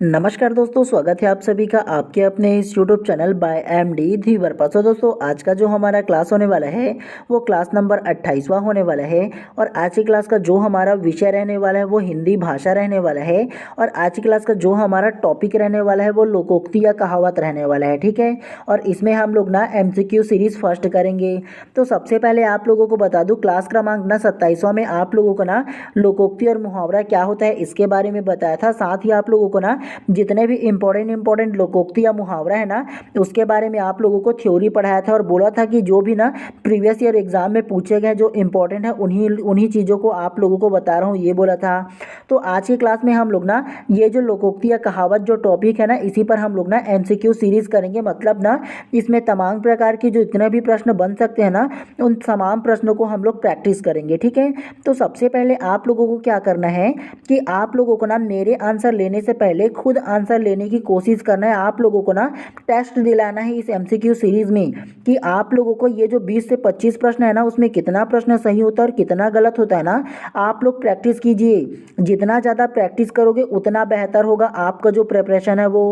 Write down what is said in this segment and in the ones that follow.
नमस्कार दोस्तों, स्वागत है आप सभी का आपके अपने इस यूट्यूब चैनल बाय एमडी धीवर पर। तो दोस्तों, आज का जो हमारा क्लास होने वाला है वो क्लास नंबर 28वां होने वाला है। और आज की क्लास का जो हमारा विषय रहने वाला है वो हिंदी भाषा रहने वाला है। और आज की क्लास का जो हमारा टॉपिक रहने वाला है वो लोकोक्ति या कहावत रहने वाला है, ठीक है। और इसमें हम लोग ना एमसीक्यू सीरीज फर्स्ट करेंगे। तो सबसे पहले आप लोगों को बता दूँ, क्लास क्रमांक ना 27वां में आप लोगों को ना लोकोक्ति और मुहावरा क्या होता है इसके बारे में बताया था। साथ ही आप लोगों को ना जितने भी इंपॉर्टेंट लोकोक्ति या मुहावरा है ना उसके बारे में आप लोगों को थ्योरी पढ़ाया था और बोला था कि जो भी ना प्रीवियस ईयर एग्जाम में पूछे गए जो इंपॉर्टेंट है उन्हीं उन्हीं चीज़ों को आप लोगों को बता रहा हूँ, ये बोला था। तो आज की क्लास में हम लोग ना ये जो लोकोक्ति या कहावत जो टॉपिक है ना इसी पर हम लोग ना एमसीक्यू सीरीज करेंगे। मतलब ना इसमें तमाम प्रकार के जो इतने भी प्रश्न बन सकते हैं ना उन तमाम प्रश्नों को हम लोग प्रैक्टिस करेंगे, ठीक है। तो सबसे पहले आप लोगों को क्या करना है कि आप लोगों को ना मेरे आंसर लेने से पहले खुद आंसर लेने की कोशिश करना है। आप लोगों को ना टेस्ट दिलाना है इस एमसीक्यू सीरीज में कि आप लोगों को ये जो 20 से 25 प्रश्न है ना उसमें कितना प्रश्न सही होता है और कितना गलत होता है ना आप लोग प्रैक्टिस कीजिए। जितना ज़्यादा प्रैक्टिस करोगे उतना बेहतर होगा आपका जो प्रिपरेशन है वो।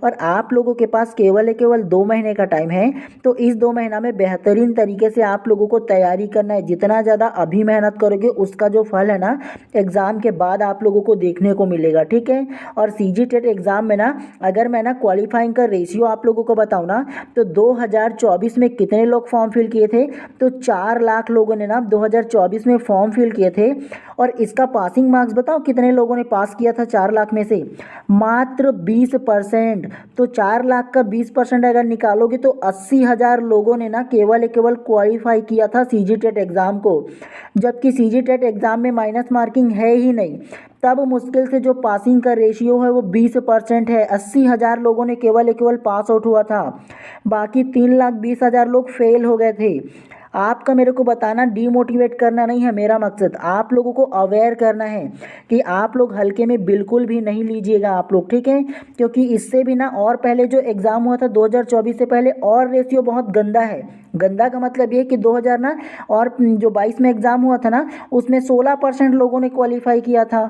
और आप लोगों के पास केवल 2 महीने का टाइम है। तो इस 2 महीना में बेहतरीन तरीके से आप लोगों को तैयारी करना है। जितना ज़्यादा अभी मेहनत करोगे उसका जो फल है ना एग्ज़ाम के बाद आप लोगों को देखने को मिलेगा, ठीक है। और सीजी टेट एग्ज़ाम में ना अगर मैं ना क्वालिफाइंग का रेशियो आप लोगों को बताऊं ना तो 2024 में कितने लोग फॉर्म फिल किए थे, तो 4 लाख लोगों ने ना 2024 में फॉर्म फिल किए थे। और इसका पासिंग मार्क्स बताओ कितने लोगों ने पास किया था 4 लाख में से, मात्र 20%। तो 4 लाख का 20% अगर निकालोगे तो 80,000 लोगों ने ना केवल क्वालिफाई किया था सीजी टेट एग्ज़ाम को। जबकि सीजी टेट एग्ज़ाम में माइनस मार्किंग है ही नहीं, तब मुश्किल से जो पासिंग का रेशियो है वो 20% है। 80,000 लोगों ने केवल पास आउट हुआ था, बाकी 3,20,000 लोग फेल हो गए थे। आपका मेरे को बताना डीमोटिवेट करना नहीं है मेरा मकसद, आप लोगों को अवेयर करना है कि आप लोग हल्के में बिल्कुल भी नहीं लीजिएगा आप लोग, ठीक है। क्योंकि इससे भी ना और पहले जो एग्ज़ाम हुआ था 2024 से पहले और रेशियो बहुत गंदा है। गंदा का मतलब ये कि 2000 ना और जो 22 में एग्ज़ाम हुआ था ना उसमें 16% लोगों ने क्वालिफाई किया था।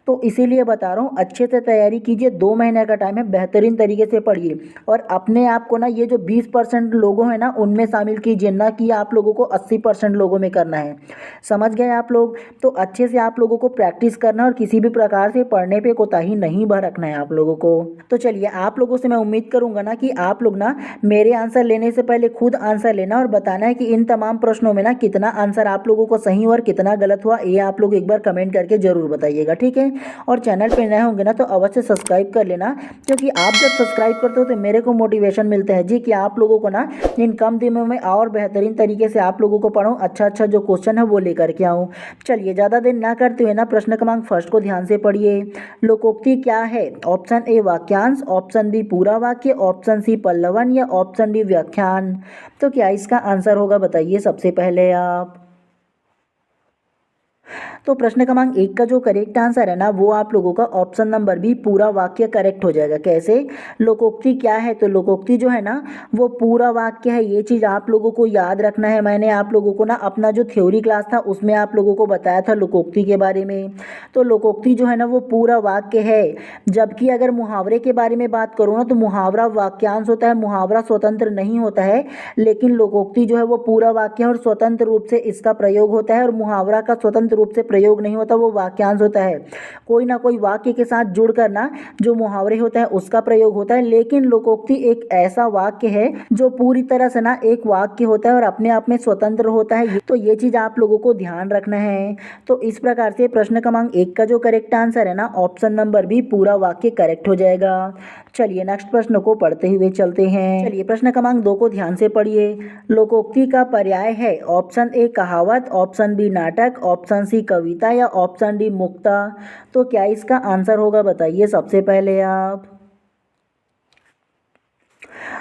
तो इसीलिए बता रहा हूँ अच्छे से तैयारी कीजिए, 2 महीने का टाइम है, बेहतरीन तरीके से पढ़िए। और अपने आप को ना ये जो 20% लोगों हैं ना उनमें शामिल कीजिए, ना कि आप लोगों को 80% लोगों में करना है। समझ गए आप लोग। तो अच्छे से आप लोगों को प्रैक्टिस करना और किसी भी प्रकार से पढ़ने पे कोताही नहीं बरतना है आप लोगों को। तो चलिए, आप लोगों से मैं उम्मीद करूंगा ना कि आप लोग ना मेरे आंसर लेने से पहले खुद आंसर लेना और बताना है कि इन तमाम प्रश्नों में ना कितना आंसर आप लोगों को सही और कितना गलत हुआ, ये आप लोग एक बार कमेंट करके जरूर बताइएगा, ठीक है। और चैनल पे नए होंगे ना तो अवश्य सब्सक्राइब कर लेना, क्योंकि आप जब सब्सक्राइब करते हो तो मेरे को मोटिवेशन मिलता है जी कि आप लोगों को ना इन कम दिनों में और बेहतरीन तरीके से आप लोगों को पढ़ूं, अच्छा जो क्वेश्चन है वो लेकर के आऊँ। चलिए, ज़्यादा देर ना करते हुए ना प्रश्न क्रमांक फर्स्ट को ध्यान से पढ़िए। लोकोक्ति क्या है? ऑप्शन ए वाक्यांश, ऑप्शन बी पूरा वाक्य, ऑप्शन सी पल्लवन या ऑप्शन डी व्याख्यान। तो क्या इसका आंसर होगा बताइए सबसे पहले आप। तो प्रश्न क्रमांक 1 का जो करेक्ट आंसर है ना वो आप लोगों का ऑप्शन नंबर बी पूरा वाक्य करेक्ट हो जाएगा। कैसे? लोकोक्ति क्या है? तो लोकोक्ति जो है ना वो पूरा वाक्य है, ये चीज़ आप लोगों को याद रखना है। मैंने आप लोगों को ना अपना जो थ्योरी क्लास था उसमें आप लोगों को बताया था लोकोक्ति के बारे में। तो लोकोक्ति जो है ना वो पूरा वाक्य है। जबकि अगर मुहावरे के बारे में बात करूँ ना तो मुहावरा वाक्यांश होता है, मुहावरा स्वतंत्र नहीं होता है। लेकिन लोकोक्ति जो है वो पूरा वाक्य है और स्वतंत्र रूप से इसका प्रयोग होता है। और मुहावरा का स्वतंत्र रूप से प्रयोग नहीं होता, वो वाक्यांश होता है। कोई ना कोई वाक्य के साथ जुड़ कर ना जो मुहावरे होता है उसका प्रयोग होता है। लेकिन लोकोक्ति एक ऐसा वाक्य है जो पूरी तरह से ना एक वाक्य होता है और अपने आप में स्वतंत्र होता है। तो ये चीज आप लोगों को ध्यान रखना है। तो इस प्रकार से प्रश्न क्रमांक 1 का जो करेक्ट आंसर है ना ऑप्शन नंबर बी पूरा वाक्य करेक्ट हो जाएगा। चलिए नेक्स्ट प्रश्न को पढ़ते हुए चलते हैं। चलिए प्रश्न क्रमांक 2 को ध्यान से पढ़िए। लोकोक्ति का पर्याय है ऑप्शन ए कहावत, ऑप्शन बी नाटक, ऑप्शन सी कविता या ऑप्शन डी मुक्ता। तो क्या इसका आंसर होगा बताइए सबसे पहले आप।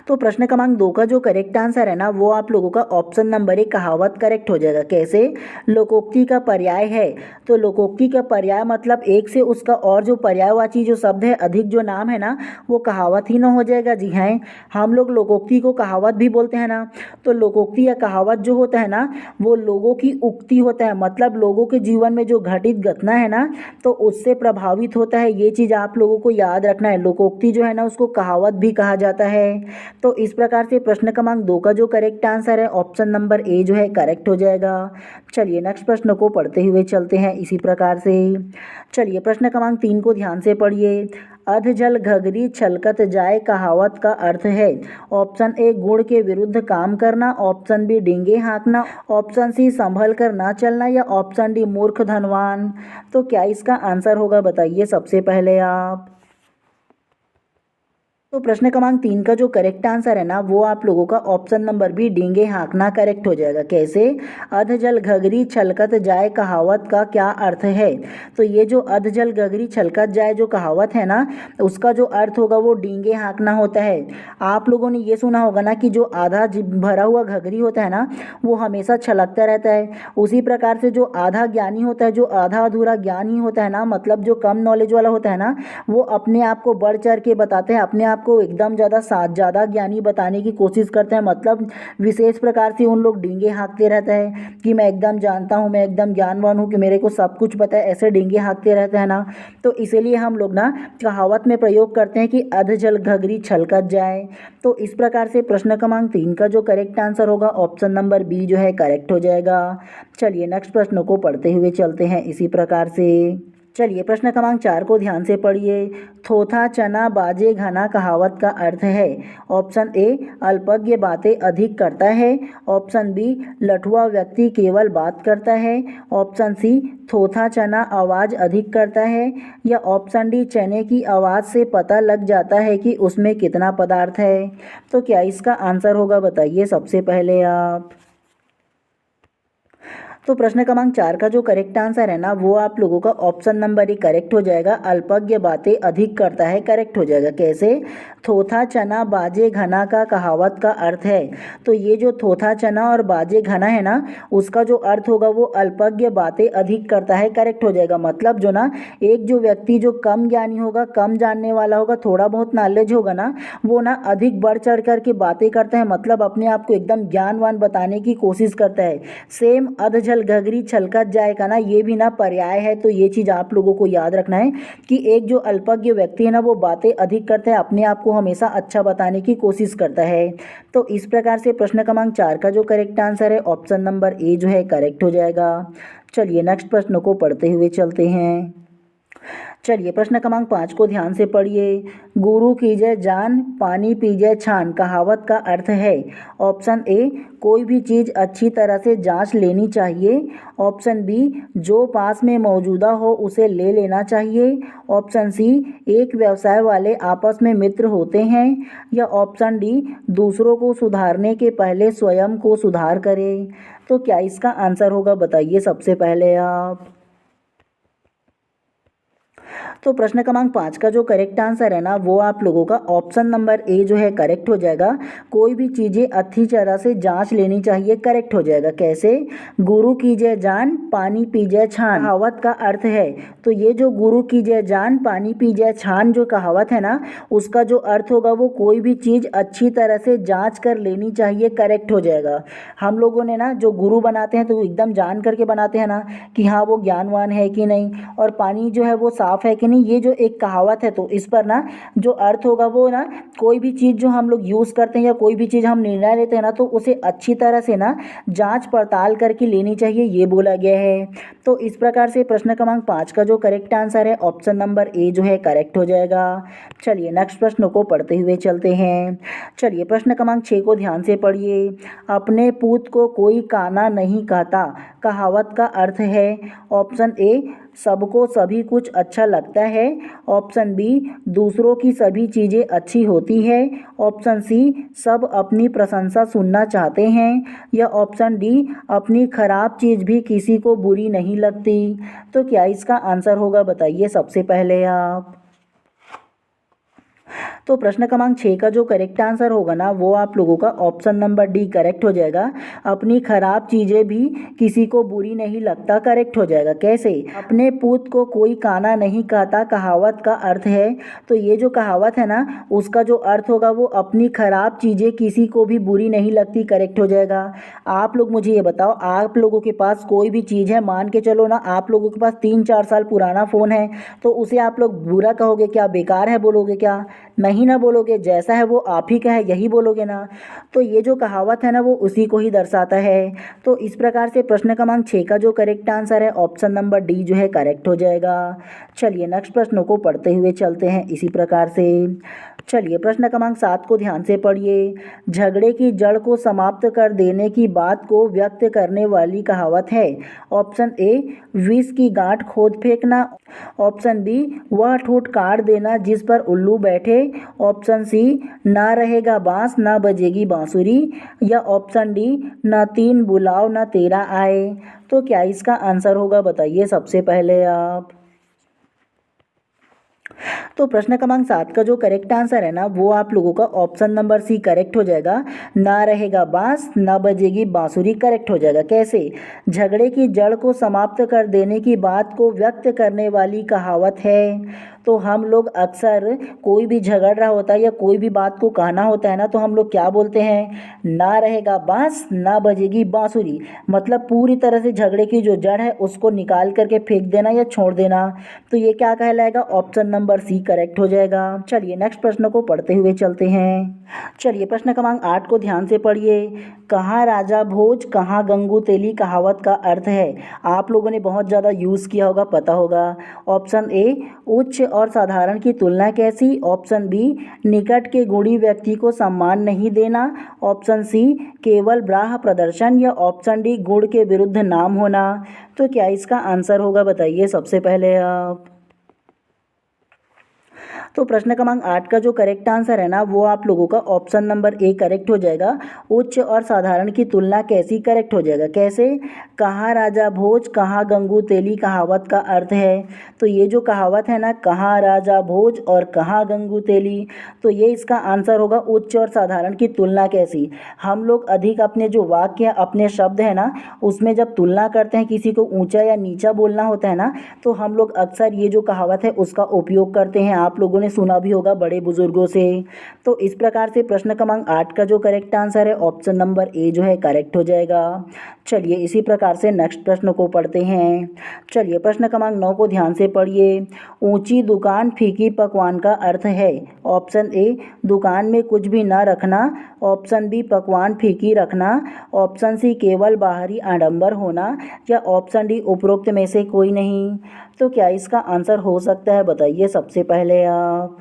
तो प्रश्न क्रमांक 2 का जो करेक्ट आंसर है ना वो आप लोगों का ऑप्शन नंबर 1 कहावत करेक्ट हो जाएगा। कैसे? लोकोक्ति का पर्याय है, तो लोकोक्ति का पर्याय मतलब एक से उसका और जो पर्यायवाची जो शब्द है अधिक जो नाम है ना वो कहावत ही ना हो जाएगा। जी हाँ, हम लोग लोकोक्ति को कहावत भी बोलते हैं ना, तो लोकोक्ति या कहावत जो होता है ना वो लोगों की उक्ति होता है, मतलब लोगों के जीवन में जो घटित घटना है ना तो उससे प्रभावित होता है। ये चीज़ आप लोगों को याद रखना है। लोकोक्ति जो है ना उसको कहावत भी कहा जाता है। तो इस प्रकार से प्रश्न क्रमांक 2 का जो करेक्ट आंसर है ऑप्शन नंबर ए जो है करेक्ट हो जाएगा। चलिए नेक्स्ट प्रश्न को पढ़ते हुए चलते हैं इसी प्रकार से। चलिए प्रश्न क्रमांक 3 को ध्यान से पढ़िए। अध जल घघरी छलकत जाए कहावत का अर्थ है। ऑप्शन ए गुण के विरुद्ध काम करना, ऑप्शन बी डींगे हाँकना, ऑप्शन सी संभल कर ना चलना या ऑप्शन डी मूर्ख धनवान। तो क्या इसका आंसर होगा बताइए सबसे पहले आप। तो प्रश्न क्रमांक 3 का जो करेक्ट आंसर है ना वो आप लोगों का ऑप्शन नंबर बी डींगे हाँकना करेक्ट हो जाएगा। कैसे? अध जल घघरी छलकत जाए कहावत का क्या अर्थ है? तो ये जो अध जल घघरी छलकत जाए जो कहावत है ना उसका जो अर्थ होगा वो डींगे हाँकना होता है। आप लोगों ने ये सुना होगा ना कि जो आधा भरा हुआ घघरी होता है ना वो हमेशा छलकता रहता है। उसी प्रकार से जो आधा ज्ञानी होता है, जो आधा अधूरा ज्ञान ही होता है ना, मतलब जो कम नॉलेज वाला होता है ना वो अपने आप को बढ़ चढ़ के बताते हैं, अपने को एकदम ज़्यादा ज्ञानी बताने की कोशिश करते हैं। मतलब विशेष प्रकार से उन लोग डींगे हाँकते रहते हैं कि मैं एकदम जानता हूँ, मैं एकदम ज्ञानवान हूँ, कि मेरे को सब कुछ पता है, ऐसे डींगे हाँकते रहते हैं ना। तो इसीलिए हम लोग ना कहावत में प्रयोग करते हैं कि अध जल घघरी छलकत जाए। तो इस प्रकार से प्रश्न क्रमांक 3 का जो करेक्ट आंसर होगा ऑप्शन नंबर बी जो है करेक्ट हो जाएगा। चलिए नेक्स्ट प्रश्न को पढ़ते हुए चलते हैं इसी प्रकार से। चलिए प्रश्न क्रमांक 4 को ध्यान से पढ़िए। थोथा चना बाजे घना कहावत का अर्थ है। ऑप्शन ए अल्पज्ञ बातें अधिक करता है, ऑप्शन बी लठुआ व्यक्ति केवल बात करता है, ऑप्शन सी थोथा चना आवाज़ अधिक करता है या ऑप्शन डी चने की आवाज़ से पता लग जाता है कि उसमें कितना पदार्थ है। तो क्या इसका आंसर होगा बताइए सबसे पहले आप। तो प्रश्न क्रमांक 4 का जो करेक्ट आंसर है ना वो आप लोगों का ऑप्शन नंबर 1 करेक्ट हो जाएगा। अल्पज्ञ बातें अधिक करता है करेक्ट हो जाएगा। कैसे? थोथा चना बाजे घना का कहावत का अर्थ है। तो ये जो थोथा चना और बाजे घना है ना उसका जो अर्थ होगा वो अल्पज्ञ बातें अधिक करता है करेक्ट हो जाएगा। मतलब जो ना एक जो व्यक्ति जो कम ज्ञानी होगा, कम जानने वाला होगा, थोड़ा बहुत नॉलेज होगा ना वो ना अधिक बढ़ चढ़ करके बातें करता है, मतलब अपने आप को एकदम ज्ञानवान बताने की कोशिश करता है। सेम अध जल घघरी छलकत जाए का ना ये भी ना पर्याय है। तो ये चीज़ आप लोगों को याद रखना है कि एक जो अल्पज्ञ व्यक्ति है ना वो बातें अधिक करता है, अपने आप को हमेशा अच्छा बताने की कोशिश करता है। तो इस प्रकार से प्रश्न क्रमांक 4 का जो करेक्ट आंसर है ऑप्शन नंबर ए जो है करेक्ट हो जाएगा। चलिए नेक्स्ट प्रश्न को पढ़ते हुए चलते हैं। चलिए प्रश्न क्रमांक 5 को ध्यान से पढ़िए। गुरु कीजिए जान पानी पीजिए छान कहावत का अर्थ है। ऑप्शन ए कोई भी चीज़ अच्छी तरह से जांच लेनी चाहिए, ऑप्शन बी जो पास में मौजूदा हो उसे ले लेना चाहिए, ऑप्शन सी एक व्यवसाय वाले आपस में मित्र होते हैं या ऑप्शन डी दूसरों को सुधारने के पहले स्वयं को सुधार करें। तो क्या इसका आंसर होगा बताइए सबसे पहले आप। तो प्रश्न क्रमांक 5 का जो करेक्ट आंसर है ना वो आप लोगों का ऑप्शन नंबर ए जो है करेक्ट हो जाएगा। कोई भी चीज़ें अच्छी तरह से जांच लेनी चाहिए करेक्ट हो जाएगा। कैसे? गुरु कीजिए जान पानी पीजिए छान कहावत का अर्थ है। तो ये जो गुरु कीजिए जान पानी पीजिए छान जो कहावत है ना उसका जो अर्थ होगा वो कोई भी चीज़ अच्छी तरह से जाँच कर लेनी चाहिए करेक्ट हो जाएगा। हम लोगों ने ना जो गुरु बनाते हैं तो एकदम जान करके बनाते हैं ना कि हाँ वो ज्ञानवान है कि नहीं, और पानी जो है वो साफ़ है कि नहीं, ये जो एक कहावत है। तो इस पर ना जो अर्थ होगा वो ना कोई भी चीज़ जो हम लोग यूज़ करते हैं या कोई भी चीज़ हम निर्णय लेते हैं ना तो उसे अच्छी तरह से ना जांच पड़ताल करके लेनी चाहिए, ये बोला गया है। तो इस प्रकार से प्रश्न क्रमांक 5 का जो करेक्ट आंसर है ऑप्शन नंबर ए जो है करेक्ट हो जाएगा। चलिए नेक्स्ट प्रश्न को पढ़ते हुए चलते हैं। चलिए प्रश्न क्रमांक 6 को ध्यान से पढ़िए। अपने पूत को कोई काना नहीं कहता कहावत का अर्थ है। ऑप्शन ए सबको सभी कुछ अच्छा लगता है, ऑप्शन बी दूसरों की सभी चीज़ें अच्छी होती है, ऑप्शन सी सब अपनी प्रशंसा सुनना चाहते हैं या ऑप्शन डी अपनी खराब चीज़ भी किसी को बुरी नहीं लगती। तो क्या इसका आंसर होगा बताइए सबसे पहले आप। तो प्रश्न क्रमांक 6 का जो करेक्ट आंसर होगा ना वो आप लोगों का ऑप्शन नंबर डी करेक्ट हो जाएगा। अपनी खराब चीज़ें भी किसी को बुरी नहीं लगता करेक्ट हो जाएगा। कैसे? अपने पूत को कोई काना नहीं कहता कहावत का अर्थ है। तो ये जो कहावत है ना उसका जो अर्थ होगा वो अपनी खराब चीज़ें किसी को भी बुरी नहीं लगती करेक्ट हो जाएगा। आप लोग मुझे ये बताओ, आप लोगों के पास कोई भी चीज़ है, मान के चलो ना आप लोगों के पास 3-4 साल पुराना फ़ोन है, तो उसे आप लोग बुरा कहोगे क्या, बेकार है बोलोगे क्या? नहीं ना बोलोगे, जैसा है वो आप ही का है यही बोलोगे ना। तो ये जो कहावत है ना वो उसी को ही दर्शाता है। तो इस प्रकार से प्रश्न क्रमांक 6 का जो करेक्ट आंसर है ऑप्शन नंबर डी जो है करेक्ट हो जाएगा। चलिए नेक्स्ट प्रश्न को पढ़ते हुए चलते हैं इसी प्रकार से। चलिए प्रश्न क्रमांक 7 को ध्यान से पढ़िए। झगड़े की जड़ को समाप्त कर देने की बात को व्यक्त करने वाली कहावत है। ऑप्शन ए विष की गांठ खोद फेंकना, ऑप्शन बी वह ठूठ काट देना जिस पर उल्लू बैठे, ऑप्शन सी ना रहेगा बांस ना बजेगी बांसुरी, या ऑप्शन डी ना तीन बुलाओ ना तेरा आए। तो क्या इसका आंसर होगा बताइए सबसे पहले आप। तो प्रश्न क्रमांक 7 का जो करेक्ट आंसर है ना वो आप लोगों का ऑप्शन नंबर सी करेक्ट हो जाएगा। ना रहेगा बांस ना बजेगी बांसुरी करेक्ट हो जाएगा। कैसे? झगड़े की जड़ को समाप्त कर देने की बात को व्यक्त करने वाली कहावत है। तो हम लोग अक्सर कोई भी झगड़ रहा होता है या कोई भी बात को कहना होता है ना तो हम लोग क्या बोलते हैं, ना रहेगा बांस ना बजेगी बांसुरी, मतलब पूरी तरह से झगड़े की जो जड़ है उसको निकाल करके फेंक देना या छोड़ देना। तो ये क्या कहलाएगा, ऑप्शन नंबर सी करेक्ट हो जाएगा। चलिए नेक्स्ट प्रश्न को पढ़ते हुए चलते हैं। चलिए प्रश्न क्रमांक 8 को ध्यान से पढ़िए। कहाँ राजा भोज कहाँ गंगू तेली कहावत का अर्थ है। आप लोगों ने बहुत ज़्यादा यूज़ किया होगा, पता होगा। ऑप्शन ए उच्च और साधारण की तुलना कैसी, ऑप्शन बी निकट के गुणी व्यक्ति को सम्मान नहीं देना, ऑप्शन सी केवल ब्राह प्रदर्शन, या ऑप्शन डी गुण के विरुद्ध नाम होना। तो क्या इसका आंसर होगा बताइए सबसे पहले आप। तो प्रश्न क्रमांक 8 का जो करेक्ट आंसर है ना वो आप लोगों का ऑप्शन नंबर ए करेक्ट हो जाएगा। उच्च और साधारण की तुलना कैसी करेक्ट हो जाएगा। कैसे? कहाँ राजा भोज कहाँ गंगू तेली कहावत का अर्थ है। तो ये जो कहावत है ना कहाँ राजा भोज और कहाँ गंगू तेली, तो ये इसका आंसर होगा उच्च और साधारण की तुलना कैसी। हम लोग अधिक अपने जो वाक्य अपने शब्द है ना उसमें जब तुलना करते हैं, किसी को ऊंचा या नीचा बोलना होता है ना, तो हम लोग अक्सर ये जो कहावत है उसका उपयोग करते हैं। आप लोगों ने सुना भी होगा बड़े बुजुर्गों से। तो इस प्रकार से प्रश्न क्रमांक 8 का जो करेक्ट आंसर है ऑप्शन नंबर ए जो है करेक्ट हो जाएगा। चलिए इसी प्रकार से नेक्स्ट प्रश्न को पढ़ते हैं। चलिए प्रश्न क्रमांक 9 को ध्यान से पढ़िए। ऊंची दुकान फीकी पकवान का अर्थ है। ऑप्शन ए दुकान में कुछ भी ना रखना, ऑप्शन बी पकवान फीकी रखना, ऑप्शन सी केवल बाहरी आडंबर होना, या ऑप्शन डी उपरोक्त में से कोई नहीं। तो क्या इसका आंसर हो सकता है बताइए सबसे पहले आप।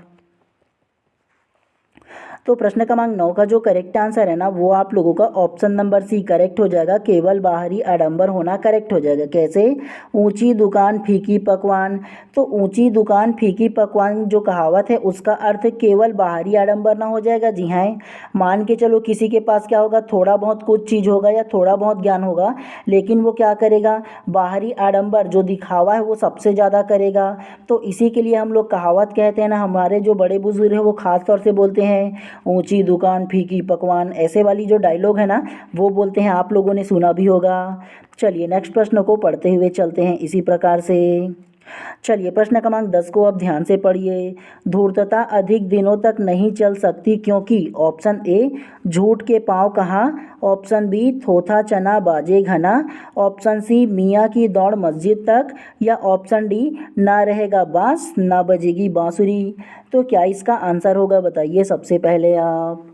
तो प्रश्न क्रमांक 9 का जो करेक्ट आंसर है ना वो आप लोगों का ऑप्शन नंबर सी करेक्ट हो जाएगा। केवल बाहरी आडंबर होना करेक्ट हो जाएगा। कैसे? ऊंची दुकान फीकी पकवान, तो ऊंची दुकान फीकी पकवान जो कहावत है उसका अर्थ केवल बाहरी आडंबर ना हो जाएगा। जी हाँ, मान के चलो किसी के पास क्या होगा, थोड़ा बहुत कुछ चीज़ होगा या थोड़ा बहुत ज्ञान होगा, लेकिन वो क्या करेगा, बाहरी आडंबर जो दिखावा है वो सबसे ज़्यादा करेगा। तो इसी के लिए हम लोग कहावत कहते हैं ना, हमारे जो बड़े बुजुर्ग हैं वो खास तौर से बोलते हैं ऊंची दुकान फीकी पकवान, ऐसे वाली जो डायलॉग है ना वो बोलते हैं, आप लोगों ने सुना भी होगा। चलिए नेक्स्ट प्रश्न को पढ़ते हुए चलते हैं इसी प्रकार से। चलिए प्रश्न क्रमांक 10 को अब ध्यान से पढ़िए। धूर्तता अधिक दिनों तक नहीं चल सकती क्योंकि, ऑप्शन ए झूठ के पांव कहाँ, ऑप्शन बी थोथा चना बाजे घना, ऑप्शन सी मियाँ की दौड़ मस्जिद तक, या ऑप्शन डी ना रहेगा बांस ना बजेगी बांसुरी। तो क्या इसका आंसर होगा बताइए सबसे पहले आप।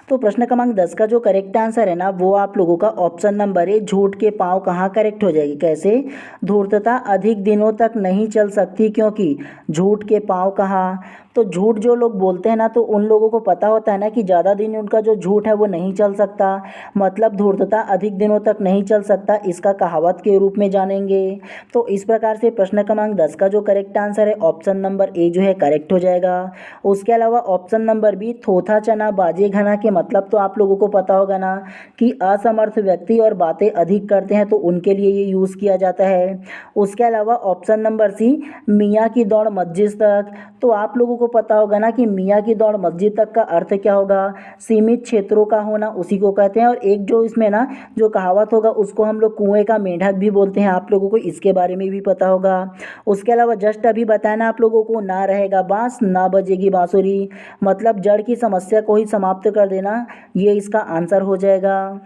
तो प्रश्न क्रमांक 10 का जो करेक्ट आंसर है ना वो आप लोगों का ऑप्शन नंबर ए झूठ के पांव कहाँ करेक्ट हो जाएगी। कैसे? धूर्तता अधिक दिनों तक नहीं चल सकती क्योंकि झूठ के पांव कहाँ, तो झूठ जो लोग बोलते हैं ना तो उन लोगों को पता होता है ना कि ज़्यादा दिन उनका जो झूठ है वो नहीं चल सकता, मतलब धूर्तता अधिक दिनों तक नहीं चल सकता, इसका कहावत के रूप में जानेंगे। तो इस प्रकार से प्रश्न क्रमांक 10 का जो करेक्ट आंसर है ऑप्शन नंबर ए जो है करेक्ट हो जाएगा। उसके अलावा ऑप्शन नंबर बी थोथा चना बाजे घना के मतलब तो आप लोगों को पता होगा ना कि असमर्थ व्यक्ति और बातें अधिक करते हैं तो उनके लिए ये यूज़ किया जाता है। उसके अलावा ऑप्शन नंबर सी, मियाँ की दौड़ मस्जिद तक। तो आप लोगों को पता होगा ना कि मियाँ की दौड़ मस्जिद तक का अर्थ क्या होगा, सीमित क्षेत्रों का होना उसी को कहते हैं। और एक जो इसमें ना जो कहावत होगा उसको हम लोग कुएं का मेंढक भी बोलते हैं, आप लोगों को इसके बारे में भी पता होगा। उसके अलावा जस्ट अभी बताया ना आप लोगों को, ना रहेगा बांस ना बजेगी बांसुरी, मतलब जड़ की समस्या को ही समाप्त कर देना, ये इसका आंसर हो जाएगा।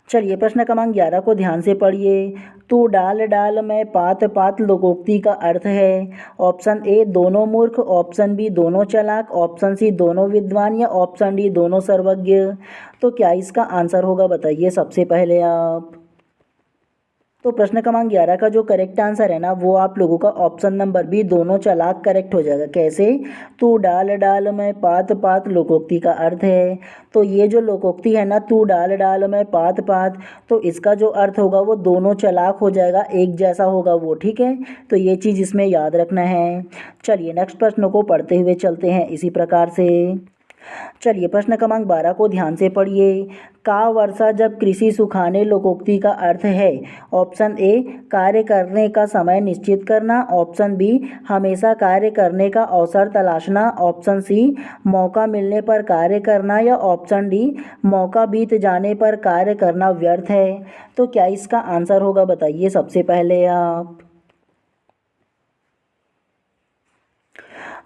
चलिए प्रश्न क्रमांक 11 को ध्यान से पढ़िए। तू डाल डाल में पात पात लोकोक्ति का अर्थ है। ऑप्शन ए दोनों मूर्ख, ऑप्शन बी दोनों चालाक, ऑप्शन सी दोनों विद्वान या ऑप्शन डी दोनों सर्वज्ञ। तो क्या इसका आंसर होगा बताइए सबसे पहले आप। तो प्रश्न क्रमांक 11 का जो करेक्ट आंसर है ना वो आप लोगों का ऑप्शन नंबर बी दोनों चालाक करेक्ट हो जाएगा। कैसे, तू डाल डाल में पात पात लोकोक्ति का अर्थ है। तो ये जो लोकोक्ति है ना, तू डाल डाल में पात पात, तो इसका जो अर्थ होगा वो दोनों चालाक हो जाएगा, एक जैसा होगा वो, ठीक है। तो ये चीज़ इसमें याद रखना है। चलिए नेक्स्ट प्रश्न को पढ़ते हुए चलते हैं इसी प्रकार से। चलिए प्रश्न क्रमांक 12 को ध्यान से पढ़िए। का वर्षा जब कृषि सुखाने लोकोक्ति का अर्थ है। ऑप्शन ए कार्य करने का समय निश्चित करना, ऑप्शन बी हमेशा कार्य करने का अवसर तलाशना, ऑप्शन सी मौका मिलने पर कार्य करना या ऑप्शन डी मौका बीत जाने पर कार्य करना व्यर्थ है। तो क्या इसका आंसर होगा बताइए सबसे पहले आप।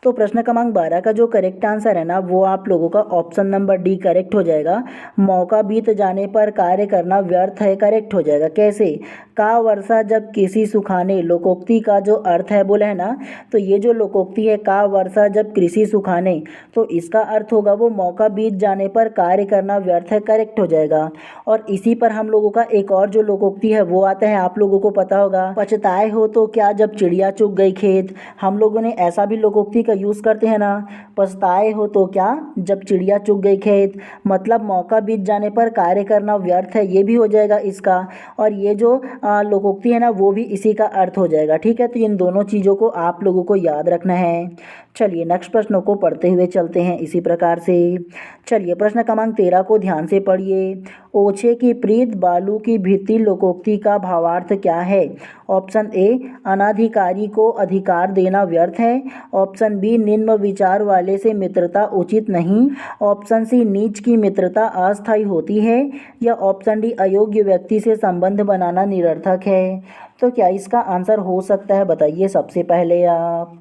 तो प्रश्न क्रमांक 12 का जो करेक्ट आंसर है ना वो आप लोगों का ऑप्शन नंबर डी करेक्ट हो जाएगा। मौका बीत जाने पर कार्य करना व्यर्थ है, करेक्ट हो जाएगा। कैसे, का वर्षा जब कृषि सुखाने लोकोक्ति का जो अर्थ है बोले है ना, तो ये जो लोकोक्ति है का वर्षा जब कृषि सुखाने, तो इसका अर्थ होगा वो मौका बीत जाने पर कार्य करना व्यर्थ है, करेक्ट हो जाएगा। और इसी पर हम लोगों का एक और जो लोकोक्ति है वो आता है, आप लोगों को पता होगा, पछताए हो तो क्या जब चिड़िया चुग गई खेत। हम लोगों ने ऐसा भी लोकोक्ति का यूज़ करते हैं ना, पछताए हो तो क्या जब चिड़िया चुग गई खेत, मतलब मौका बीत जाने पर कार्य करना व्यर्थ है, ये भी हो जाएगा इसका। और ये जो लोकोक्ति है ना वो भी इसी का अर्थ हो जाएगा, ठीक है। तो इन दोनों चीज़ों को आप लोगों को याद रखना है। चलिए नेक्स्ट प्रश्न को पढ़ते हुए चलते हैं इसी प्रकार से। चलिए प्रश्न क्रमांक 13 को ध्यान से पढ़िए। ओछे की प्रीत बालू की भीति लोकोक्ति का भावार्थ क्या है। ऑप्शन ए अनाधिकारी को अधिकार देना व्यर्थ है, ऑप्शन बी निम्न विचार वाले से मित्रता उचित नहीं, ऑप्शन सी नीच की मित्रता अस्थायी होती है या ऑप्शन डी अयोग्य व्यक्ति से संबंध बनाना निरर्थक है। तो क्या इसका आंसर हो सकता है बताइए सबसे पहले आप।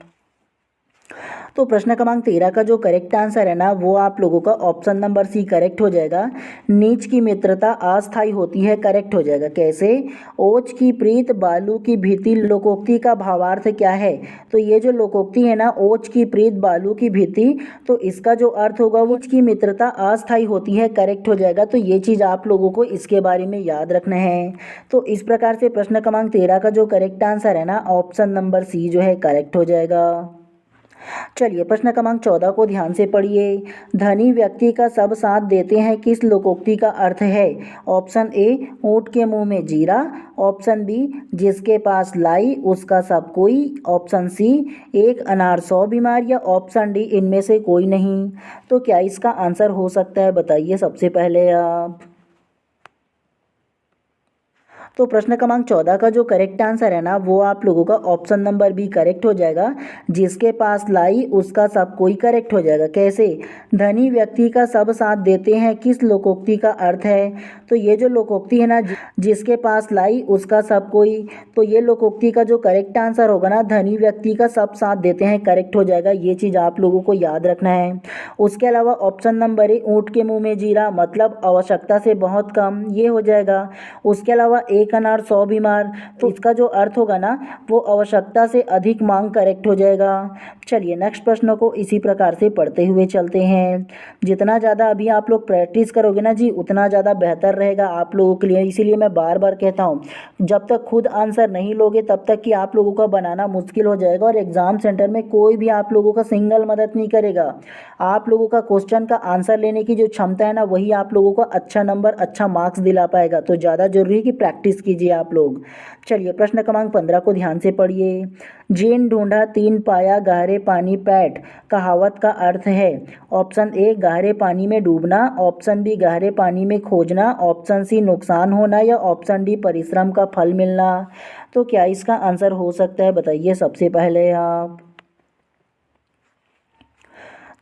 तो प्रश्न क्रमांक 13 का जो करेक्ट आंसर है ना वो आप लोगों का ऑप्शन नंबर सी करेक्ट हो जाएगा। नीच की मित्रता अस्थायी होती है, करेक्ट हो जाएगा। कैसे, ओच की प्रीत बालू की भीति लोकोक्ति का भावार्थ क्या है। तो ये जो लोकोक्ति है ना, ओच की प्रीत बालू की भीति, तो इसका जो अर्थ होगा वो की मित्रता अस्थायी होती है, करेक्ट हो जाएगा। तो ये चीज़ आप लोगों को इसके बारे में याद रखना है। तो इस प्रकार से प्रश्न क्रमांक 13 का जो करेक्ट आंसर है ना ऑप्शन नंबर सी जो है करेक्ट हो जाएगा। चलिए प्रश्न क्रमांक 14 को ध्यान से पढ़िए। धनी व्यक्ति का सब साथ देते हैं किस लोकोक्ति का अर्थ है। ऑप्शन ए ऊंट के मुंह में जीरा, ऑप्शन बी जिसके पास लाई उसका सब कोई, ऑप्शन सी एक अनार 100 बीमार या ऑप्शन डी इनमें से कोई नहीं। तो क्या इसका आंसर हो सकता है बताइए सबसे पहले आप। तो प्रश्न क्रमांक 14 का जो करेक्ट आंसर है ना वो आप लोगों का ऑप्शन नंबर बी करेक्ट हो जाएगा। जिसके पास लाई उसका सब कोई, करेक्ट हो जाएगा। कैसे, धनी व्यक्ति का सब साथ देते हैं किस लोकोक्ति का अर्थ है। तो ये जो लोकोक्ति है ना, जिसके पास लाई उसका सब कोई, तो ये लोकोक्ति का जो करेक्ट आंसर होगा ना धनी व्यक्ति का सब साथ देते हैं, करेक्ट हो जाएगा। ये चीज़ आप लोगों को याद रखना है। उसके अलावा ऑप्शन नंबर ए ऊँट के मुँह में जीरा, मतलब आवश्यकता से बहुत कम, ये हो जाएगा। उसके अलावा एक अनार 100 बीमार, तो इसका जो अर्थ होगा ना वो आवश्यकता से अधिक मांग, करेक्ट हो जाएगा। चलिए नेक्स्ट प्रश्न को इसी प्रकार से पढ़ते हुए चलते हैं। जितना ज़्यादा अभी आप लोग प्रैक्टिस करोगे ना जी उतना ज़्यादा बेहतर रहेगा आप लोगों के लिए। इसीलिए मैं बार बार कहता हूँ जब तक खुद आंसर नहीं लोगे तब तक कि आप लोगों का बनाना मुश्किल हो जाएगा और एग्ज़ाम सेंटर में कोई भी आप लोगों का सिंगल मदद नहीं करेगा। आप लोगों का क्वेश्चन का आंसर लेने की जो क्षमता है ना वही आप लोगों को अच्छा नंबर अच्छा मार्क्स दिला पाएगा। तो ज़्यादा जरूरी है कि प्रैक्टिस प्रैक्टिस कीजिए आप लोग। चलिए प्रश्न क्रमांक 15 को ध्यान से पढ़िए। जिन ढूंढा तीन पाया गहरे पानी पैठ कहावत का अर्थ है। ऑप्शन ए गहरे पानी में डूबना, ऑप्शन बी गहरे पानी में खोजना, ऑप्शन सी नुकसान होना या ऑप्शन डी परिश्रम का फल मिलना। तो क्या इसका आंसर हो सकता है बताइए सबसे पहले आप।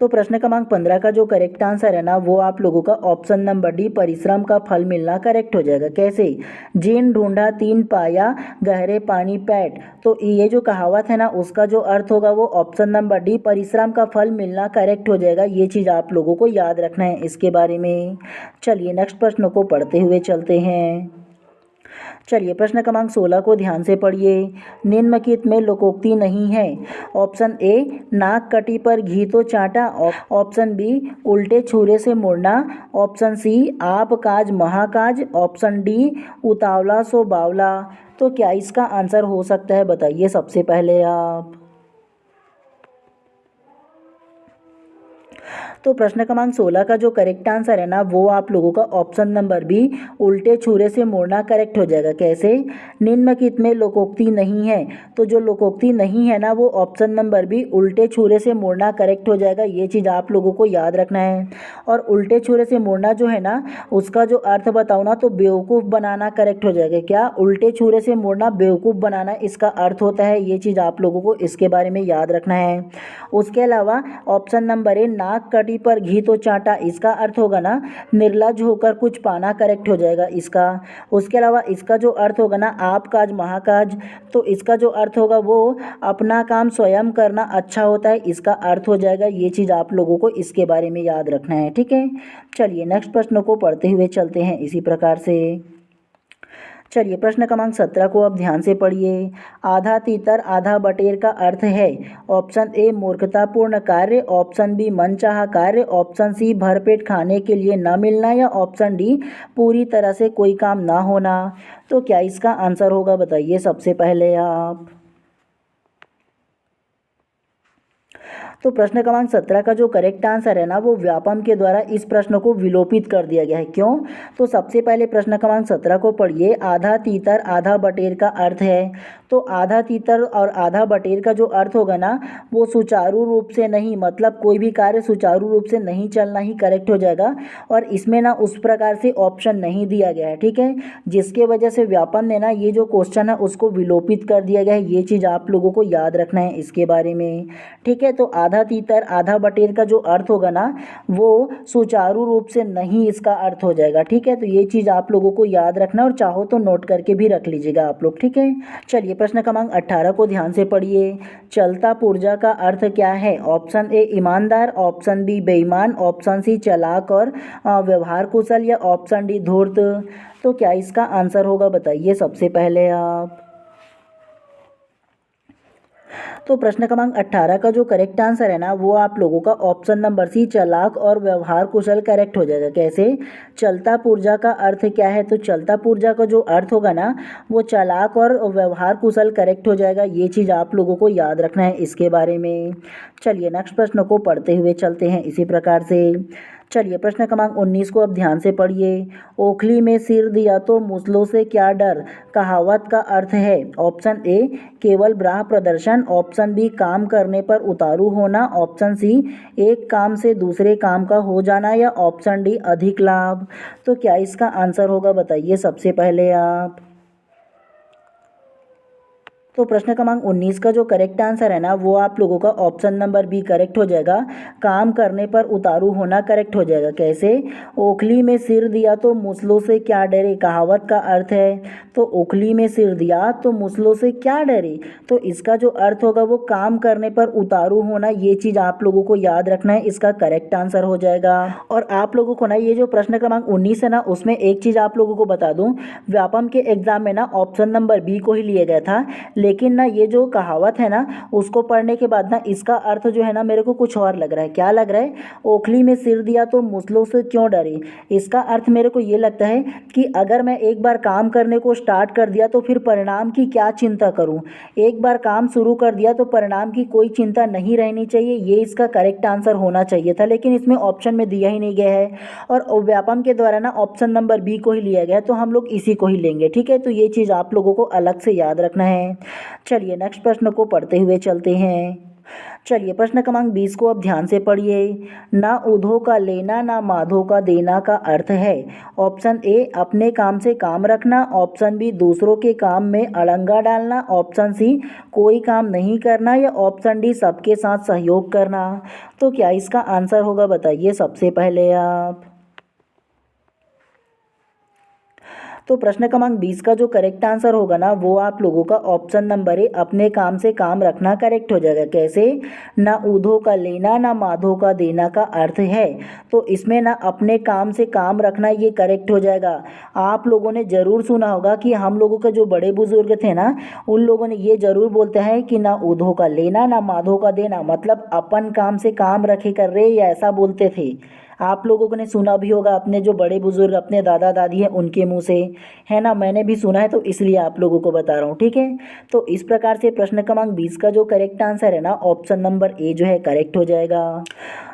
तो प्रश्न क्रमांक 15 का जो करेक्ट आंसर है ना वो आप लोगों का ऑप्शन नंबर डी परिश्रम का फल मिलना करेक्ट हो जाएगा। कैसे? जिन ढूंढा तीन पाया गहरे पानी पैठ, तो ये जो कहावत है ना उसका जो अर्थ होगा वो ऑप्शन नंबर डी परिश्रम का फल मिलना करेक्ट हो जाएगा। ये चीज़ आप लोगों को याद रखना है इसके बारे में। चलिए नेक्स्ट प्रश्न को पढ़ते हुए चलते हैं। चलिए प्रश्न क्रमांक 16 को ध्यान से पढ़िए। निम्नलिखित में लोकोक्ति नहीं है। ऑप्शन ए नाक कटी पर घी तो चाटा, ऑप्शन बी उल्टे छुरे से मुड़ना, ऑप्शन सी आप काज महाकाज, ऑप्शन डी उतावला सो बावला। तो क्या इसका आंसर हो सकता है बताइए सबसे पहले आप। तो प्रश्न क्रमांक 16 का जो करेक्ट आंसर है ना वो आप लोगों का ऑप्शन नंबर बी उल्टे छुरे से मोड़ना करेक्ट हो जाएगा। कैसे? निम्नलिखित में लोकोक्ति नहीं है, तो जो लोकोक्ति नहीं है ना वो ऑप्शन नंबर बी उल्टे छुरे से मोड़ना करेक्ट हो जाएगा। ये चीज़ आप लोगों को याद रखना है। और उल्टे छुरे से मोड़ना जो है ना उसका जो अर्थ बताऊँ ना तो बेवकूफ़ बनाना करेक्ट हो जाएगा। क्या? उल्टे छुरे से मोड़ना बेवकूफ़ बनाना इसका अर्थ होता है। ये चीज़ आप लोगों को इसके बारे में याद रखना है। उसके अलावा ऑप्शन नंबर ए नाक कटी पर घी तो चाटा, इसका अर्थ होगा ना निर्लज होकर कुछ पाना करेक्ट हो जाएगा इसका। उसके अलावा इसका जो अर्थ होगा ना आप काज महाकाज, तो इसका जो अर्थ होगा वो अपना काम स्वयं करना अच्छा होता है, इसका अर्थ हो जाएगा। ये चीज़ आप लोगों को इसके बारे में याद रखना है। ठीक है, चलिए नेक्स्ट प्रश्न को पढ़ते हुए चलते हैं इसी प्रकार से। चलिए प्रश्न क्रमांक 17 को अब ध्यान से पढ़िए। आधा तीतर आधा बटेर का अर्थ है। ऑप्शन ए मूर्खतापूर्ण कार्य, ऑप्शन बी मनचाहा कार्य, ऑप्शन सी भरपेट खाने के लिए न मिलना या ऑप्शन डी पूरी तरह से कोई काम ना होना। तो क्या इसका आंसर होगा बताइए सबसे पहले आप। तो प्रश्न क्रमांक 17 का जो करेक्ट आंसर है ना वो व्यापम के द्वारा इस प्रश्न को विलोपित कर दिया गया है। क्यों? तो सबसे पहले प्रश्न क्रमांक 17 को पढ़िए। आधा तीतर आधा बटेर का अर्थ है, तो आधा तीतर और आधा बटेर का जो अर्थ होगा ना वो सुचारू रूप से नहीं, मतलब कोई भी कार्य सुचारू रूप से नहीं चलना ही करेक्ट हो जाएगा। और इसमें ना उस प्रकार से ऑप्शन नहीं दिया गया है। ठीक है, जिसके वजह से व्यापम ने ना ये जो क्वेश्चन है उसको विलोपित कर दिया गया है। ये चीज़ आप लोगों को याद रखना है इसके बारे में। ठीक है, तो आधा तीतर आधा बटेर का जो अर्थ होगा ना वो सुचारू रूप से नहीं इसका अर्थ हो जाएगा। ठीक है, तो ये चीज़ आप लोगों को याद रखना और चाहो तो नोट करके भी रख लीजिएगा आप लोग। ठीक है, चलिए प्रश्न क्रमांक 18 को ध्यान से पढ़िए। चलता पुर्जा का अर्थ क्या है? ऑप्शन ए ईमानदार, ऑप्शन बी बेईमान, ऑप्शन सी चालाक और व्यवहार कुशल या ऑप्शन डी धूर्त। तो क्या इसका आंसर होगा बताइए सबसे पहले आप। तो प्रश्न क्रमांक 18 का जो करेक्ट आंसर है ना वो आप लोगों का ऑप्शन नंबर सी चालाक और व्यवहार कुशल करेक्ट हो जाएगा। कैसे? चलता पुर्जा का अर्थ क्या है? तो चलता पुर्जा का जो अर्थ होगा ना वो चालाक और व्यवहार कुशल करेक्ट हो जाएगा। ये चीज़ आप लोगों को याद रखना है इसके बारे में। चलिए नेक्स्ट प्रश्न को पढ़ते हुए चलते हैं इसी प्रकार से। चलिए प्रश्न क्रमांक 19 को अब ध्यान से पढ़िए। ओखली में सिर दिया तो मूसलों से क्या डर कहावत का अर्थ है। ऑप्शन ए केवल ब्राह प्रदर्शन, ऑप्शन बी काम करने पर उतारू होना, ऑप्शन सी एक काम से दूसरे काम का हो जाना या ऑप्शन डी अधिक लाभ। तो क्या इसका आंसर होगा बताइए सबसे पहले आप। तो प्रश्न क्रमांक 19 का जो करेक्ट आंसर है ना वो आप लोगों का ऑप्शन नंबर बी करेक्ट हो जाएगा। काम करने पर उतारू होना करेक्ट हो जाएगा। कैसे? ओखली में सिर दिया तो मूसलों से क्या डरे कहावत का अर्थ है। तो ओखली में सिर दिया तो मूसलों से क्या डरे, तो इसका जो अर्थ होगा वो काम करने पर उतारू होना। ये चीज़ आप लोगों को याद रखना है, इसका करेक्ट आंसर हो जाएगा। और आप लोगों को ना ये जो प्रश्न क्रमांक 19 है ना उसमें एक चीज़ आप लोगों को बता दूँ, व्यापम के एग्जाम में ना ऑप्शन नंबर बी को ही लिया गया था, लेकिन ना ये जो कहावत है ना उसको पढ़ने के बाद ना इसका अर्थ जो है ना मेरे को कुछ और लग रहा है। क्या लग रहा है? ओखली में सिर दिया तो मुसलों से क्यों डरे। इसका अर्थ मेरे को ये लगता है कि अगर मैं एक बार काम करने को स्टार्ट कर दिया तो फिर परिणाम की क्या चिंता करूं। एक बार काम शुरू कर दिया तो परिणाम की कोई चिंता नहीं रहनी चाहिए, ये इसका करेक्ट आंसर होना चाहिए था, लेकिन इसमें ऑप्शन में दिया ही नहीं गया है और व्यापम के द्वारा ना ऑप्शन नंबर बी को ही लिया गया है, तो हम लोग इसी को ही लेंगे। ठीक है, तो ये चीज़ आप लोगों को अलग से याद रखना है। चलिए नेक्स्ट प्रश्न को पढ़ते हुए चलते हैं। चलिए प्रश्न क्रमांक 20 को अब ध्यान से पढ़िए। ना उधो का लेना ना माधो का देना का अर्थ है। ऑप्शन ए अपने काम से काम रखना, ऑप्शन बी दूसरों के काम में अड़ंगा डालना, ऑप्शन सी कोई काम नहीं करना या ऑप्शन डी सबके साथ सहयोग करना। तो क्या इसका आंसर होगा बताइए सबसे पहले आप। तो प्रश्न क्रमांक 20 का जो करेक्ट आंसर होगा ना वो आप लोगों का ऑप्शन नंबर ए अपने काम से काम रखना करेक्ट हो जाएगा। कैसे? ना ऊधो का लेना ना माधो का देना का अर्थ है, तो इसमें ना अपने काम से काम रखना ये करेक्ट हो जाएगा। आप लोगों ने ज़रूर सुना होगा कि हम लोगों के जो बड़े बुजुर्ग थे ना उन लोगों ने ये ज़रूर बोलते हैं कि ना ऊधो का लेना ना माधो का देना, मतलब अपन काम से काम रखे कर रहे, या ऐसा बोलते थे। आप लोगों ने सुना भी होगा अपने जो बड़े बुजुर्ग अपने दादा दादी हैं उनके मुंह से, है ना। मैंने भी सुना है तो इसलिए आप लोगों को बता रहा हूँ। ठीक है, तो इस प्रकार से प्रश्न क्रमांक 20 का जो करेक्ट आंसर है ना ऑप्शन नंबर ए जो है करेक्ट हो जाएगा।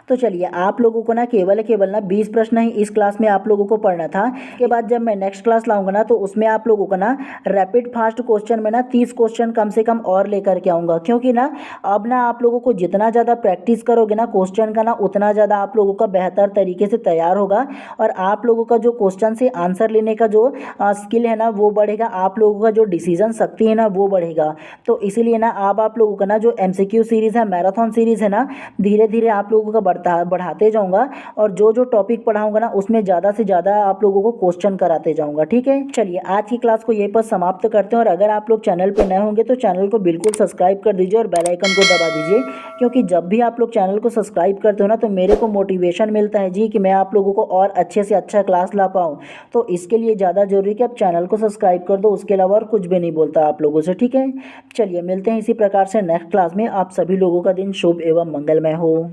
तो चलिए आप लोगों को ना केवल ना 20 प्रश्न ही इस क्लास में आप लोगों को पढ़ना था। के बाद जब मैं नेक्स्ट क्लास लाऊंगा ना तो उसमें आप लोगों को ना रैपिड फास्ट क्वेश्चन में ना 30 क्वेश्चन कम से कम और लेकर के आऊँगा, क्योंकि ना अब ना आप लोगों को जितना ज़्यादा प्रैक्टिस करोगे ना क्वेश्चन का ना उतना ज़्यादा आप लोगों का बेहतर तरीके से तैयार होगा और आप लोगों का जो क्वेश्चन से आंसर लेने का जो स्किल है ना वो बढ़ेगा, आप लोगों का जो डिसीजन शक्ति है ना वो बढ़ेगा। तो इसीलिए ना अब आप लोगों का ना जो MCQ सीरीज़ है, मैराथन सीरीज़ है ना, धीरे धीरे आप लोगों का बढ़ाते जाऊंगा और जो जो टॉपिक पढ़ाऊंगा ना उसमें ज़्यादा से ज़्यादा आप लोगों को क्वेश्चन कराते जाऊंगा। ठीक है, चलिए आज की क्लास को यहीं पर समाप्त करते हैं और अगर आप लोग चैनल पर नए होंगे तो चैनल को बिल्कुल सब्सक्राइब कर दीजिए और बेल आइकन को दबा दीजिए, क्योंकि जब भी आप लोग चैनल को सब्सक्राइब करते हो ना तो मेरे को मोटिवेशन मिलता है जी कि मैं आप लोगों को और अच्छे से अच्छा क्लास ला पाऊँ। तो इसके लिए ज़्यादा जरूरी कि आप चैनल को सब्सक्राइब कर दो, उसके अलावा और कुछ भी नहीं बोलता आप लोगों से। ठीक है, चलिए मिलते हैं इसी प्रकार से नेक्स्ट क्लास में। आप सभी लोगों का दिन शुभ एवं मंगलमय हो।